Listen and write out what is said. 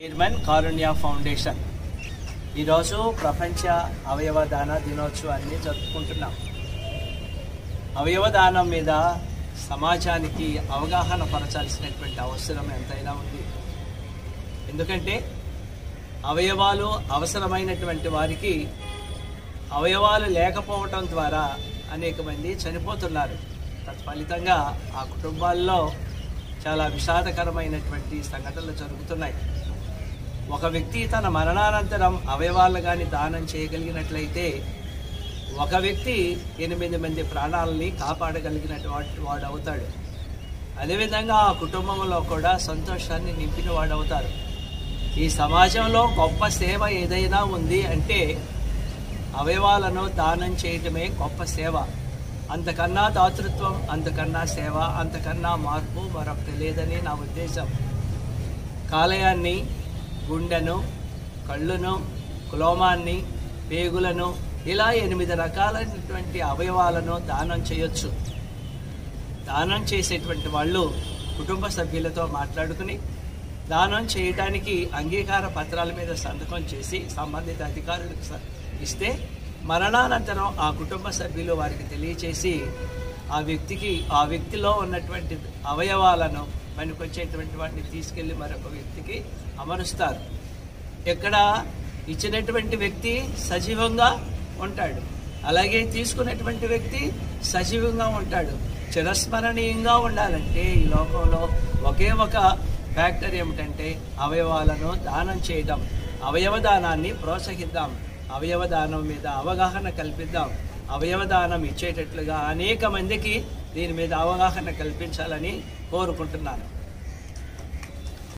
Chairman కారుణ్య foundation ఈరోజు ప్రపంచ అవయవ దాన దినోత్సవాన్ని జరుపుకుంటున్నాం. అవయవ దానం మీద సమాజానికి అవగాహన పరచాల్సినటువంటి అవసరం ఎంతైనా ఉంది. ఎందుకంటే అవయవాలు అవసరమైనటువంటి వారికి అవయవాలు లేకపోవటం ద్వారా అనేక మంది చనిపోతున్నారు. తత్ఫలితంగా ఆ కుటుంబాల్లో చాలా విషాదకరమైనటువంటి సంఘటనలు జరుగుతున్నాయి. ఒక వ్యక్తి తన మరణానంతరం అవయవాలను కానీ దానం చేయగలిగినట్లయితే ఒక వ్యక్తి 8 మంది ప్రాణాలని కాపాడగలిగినటువంటి వాడు అవుతాడు. అదేవిధంగా ఆ కుటుంబంలో కూడా సంతోషాన్ని నింపిన వాడు అవుతారు. ఈ సమాజంలో గొప్ప సేవ ఏదైనా ఉంది అంటే అవయవాలను దానం చేయటమే గొప్ప సేవ. అంతకన్నా దాతృత్వం, అంతకన్నా సేవ, అంతకన్నా మార్పు మరొకటి లేదని నా ఉద్దేశం. కాలేయాన్ని, గుండెను, కళ్ళును, కులోమాన్ని, పేగులను ఇలా 8 రకాలైనటువంటి అవయవాలను దానం చేయొచ్చు. దానం చేసేటువంటి వాళ్ళు కుటుంబ సభ్యులతో మాట్లాడుకుని దానం చేయడానికి అంగీకార పత్రాల మీద సంతకం చేసి సంబంధిత అధికారులకు ఇస్తే మరణానంతరం ఆ కుటుంబ సభ్యులు వారికి తెలియచేసి ఆ వ్యక్తిలో ఉన్నటువంటి అవయవాలను పనికొచ్చేటువంటి వాటిని తీసుకెళ్ళి మరొక వ్యక్తికి అమరుస్తారు. ఎక్కడ ఇచ్చినటువంటి వ్యక్తి సజీవంగా ఉంటాడు, అలాగే తీసుకున్నటువంటి వ్యక్తి సజీవంగా ఉంటాడు. చిరస్మరణీయంగా ఉండాలంటే ఈ లోకంలో ఒకే ఒక ఫ్యాక్టర్ ఏమిటంటే అవయవాలను దానం చేయడం. అవయవ దానాన్ని ప్రోత్సహిద్దాం, అవయవ దానం మీద అవగాహన కల్పిద్దాం. అవయవ దానం ఇచ్చేటట్లుగా అనేక మందికి దీని మీద అవగాహన కల్పించాలని కోరుకుంటున్నాను.